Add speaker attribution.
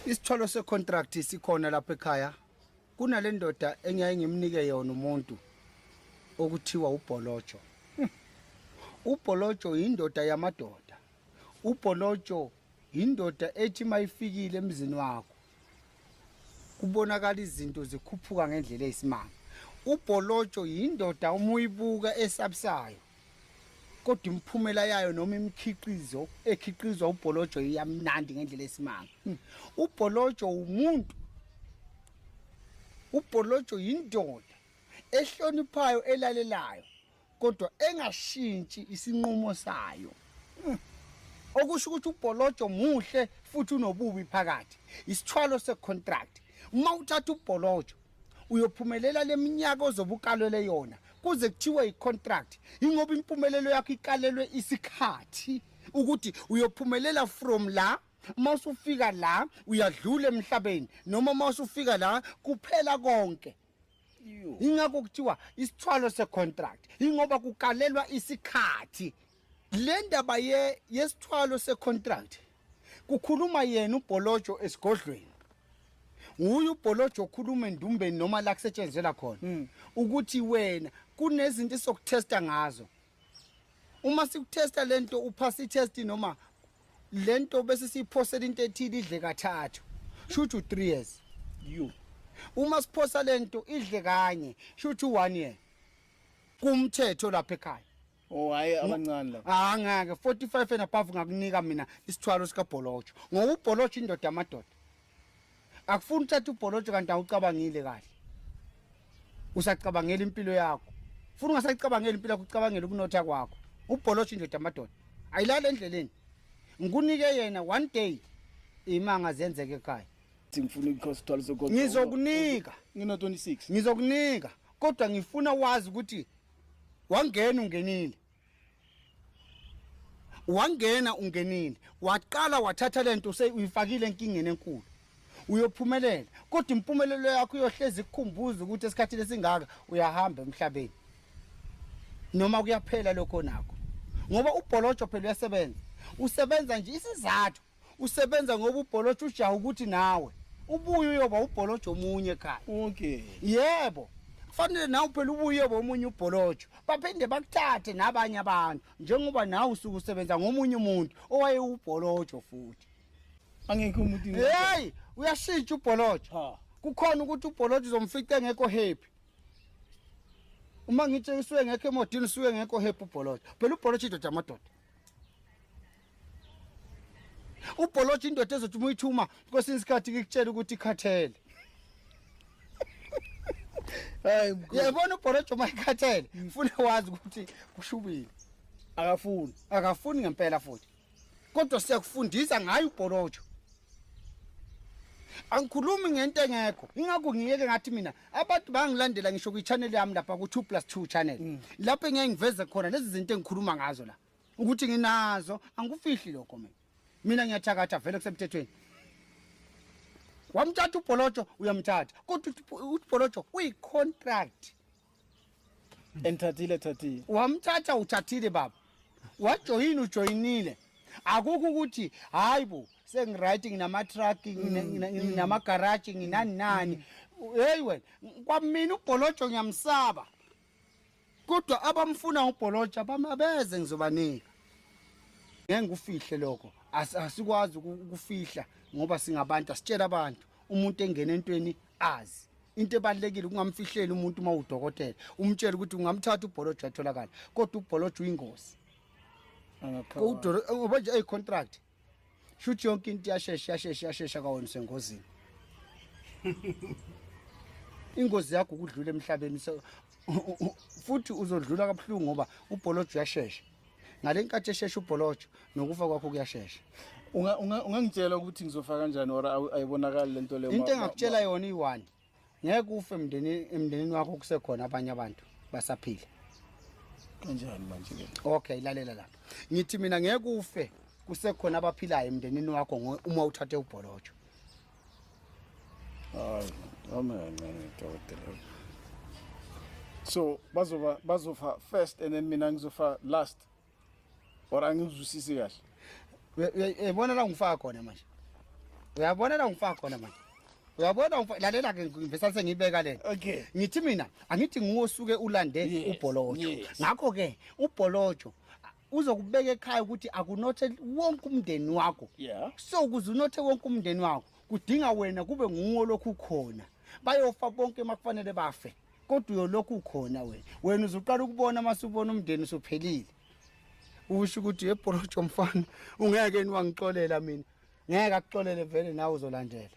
Speaker 1: Isithwalo secontract sikhona lapha ekhaya. Kunale ndoda engiyaye ngimnike yona umuntu okuthiwa uBholojo. uBholojo indoda yamadoda. uBholojo indoda ethi mayifikile emzini wakho kubonakala izinto zikhuphuka ngendlela eyisimanga. uBholojo indoda umuyibuka esabisayo. Kodwa imphumela yayo noma imikhiqizo ekhiqizwa uBholojo iyamnandi ngendlela esimanga. uBholojo umuntu. uBholojo indoda ehloniphayo elalelayo kodwa engashintshi isinqumo sayo. Okusho ukuthi uBholojo muhle futhi unobubi phakathi. Isithwalo secontract. Uma uthatha uBholojo uyophumelela leminyaka ozobukalele yona kuze kuthiwe icontract. Ingoba impumelelo yakho ikalelwe isikhathi ukuthi uyophumelela from la mawusufika la uyadlula emhlabeni noma mawusufika la kuphela konke. Ingakho kuthiwa isithwalo secontract ingoba kukalelwa isikhathi. Le ndaba yesithwalo secontract kukhuluma yena uBholojo esigodlweni. Uyu uBholojo okhuluma endumbeni noma la kusetshenzela khona ukuthi wena kunezinto esokutesta ngazo. Uma sikutesta lento uphasa itest noma lento bese siphosela into ethile idle kathathu. Shuthu 3 years. Uma siphosa lento idle kanye shuthu 1 year. Kumthetho lapha ekhaya.
Speaker 2: Hayi abancane la.
Speaker 1: Ngeke 45 and above ngakunika mina isithwalo sika Bholojo. Ngoba uBholojo indoda yamadoda. Akufuni uthatha uBholojo kanti awucabangile kahle. Usacabangela impilo yakho. Ufuna ungasacabangela impilo yakho ucabangela ukunotha kwakho. uBholojo indoda yamadoda. Ayilala endleleni. Ngikunike yena one day imanga zenzeke ekhaya.
Speaker 2: Ngifuna ukukhosa sokho.
Speaker 1: Ngizokunika.
Speaker 2: Ngina 26.
Speaker 1: Ngizokunika kodwa ngifuna wazi ukuthi wangena ungenile. Wangena ungenile. Waqala wathatha lento uyifakile enkingeni enkulu. Uyophumelela kodwa impumelelo yakho iyohlezi ikukhumbuza ukuthi esikhathini esingaka uyahamba emhlabeni. Noma kuyaphela lokho nakho. Ngoba uBholojo phela uyasebenza. Usebenza nje isizathu. Usebenza ngoba uBholojo ujaha ukuthi nawe ubuye uyoba uBholojo omunye ekhaya.
Speaker 2: Okay.
Speaker 1: Yebo. Kufanele nawe phela ubuye uyoba omunye uBholojo. Baphinde bakuthathe nabanye abantu njengoba nawe usuku usebenza ngomunye umuntu owaye uBholojo futhi.
Speaker 2: Angeke umuntu.
Speaker 1: Hey, uyashintsha uBholojo. Kukhona ukuthi uBholojo uzomfica engekho happy. Uma ngithi usuke ngekho emodini usuke ngekho happy uBholojo. Phela uBholojo indoda yamadoda. uBholojo indoda ezothi umuyithuma kwesinye isikhathi ikutshela ukuthi ikhathele.
Speaker 2: Hayi
Speaker 1: yabona uBholojo mayikhathele ufuna wazi ukuthi kushubile. Akafuni ngempela futhi. Kodwa siyakufundisa ngayo uBholojo. Angikhulumi ngento engekho. Ingakho ngiyeke ngathi mina abantu bangilandela ngisho kwi-channel yami lapha ku2+2 channel. Lapho engeke ngiveze khona lezi zinto engikhuluma ngazo la. Ukuthi nginazo angikufihli lokho mina. Mina ngiyathakatha vele kusemthethweni. Wamthatha uBholojo uyamthatha. Kodwa uBholojo uyicontract.
Speaker 2: Enthathile.
Speaker 1: Wamthatha uthathile baba. Wajoyina ujoyinile. Akukho ukuthi hayibo sengiright nginama truck nginama garage nginani. Hey wena kwamina uBholojo ngiyamsaba. Kodwa abamfuna uBholojo abamabeze ngizobanika. Ngeke ngufihle lokho. Asikwazi ukufihla ngoba singabantu asitshela abantu umuntu engena entweni azi. Into ebalekile ukungamfihleli umuntu uma udokotela. Umtshela ukuthi ungamthatha uBholojo atholakala. Kodwa uBholojo uyingozi. Ngoba nje contract. Shuthi yonke into yashesha kawona sengozini. Ingozi yakho ukudlula emhlabeni futhi uzodlula kabuhlungu ngoba uBholojo uyashesha. Ngalenkathi eshesha uBholojo nokufa kwakho kuyashesha.
Speaker 2: Ungangitshela ukuthi ngizofaka kanjani or ayibonakala lento leyo.
Speaker 1: Into engakutshela yona i1. Ngeke ufe emndenini wakho kusekhona abanye abantu basaphila.
Speaker 2: Kanjani manje ke?
Speaker 1: Okay, lalela la. Ngithi mina ngeke ufe kusekhona abaphilayo emndenini wakho uma uthathe uBholojo.
Speaker 2: Hayi, amen dokotela. So bazofa first and then mina ngizofa last. Or angizwisisi kahle.
Speaker 1: Yabona la ngifaka khona manje. uyabona la ngifaka khona manje uyabona lalela ke ngivesa sengibeka lena
Speaker 2: Okay.
Speaker 1: ngithi mina angithi nguwosuke ulande
Speaker 2: Yes,
Speaker 1: uBholojo
Speaker 2: yes.
Speaker 1: ngakho ke uBholojo uzokubeka ekhaya ukuthi akunothe wonke umndeni wakho
Speaker 2: Yeah.
Speaker 1: so kuze unothe wonke umndeni wakho kudinga wena kube nguwo lokhu khona bayofa bonke emakufanele bafe kodwa uyolokhu khona wena uzuqala ukubona masubona umndeni usuphelile usho ukuthi eBholojo mfana ungeke niwangixolela mina ngeke akuxolele vele nawe uzolandela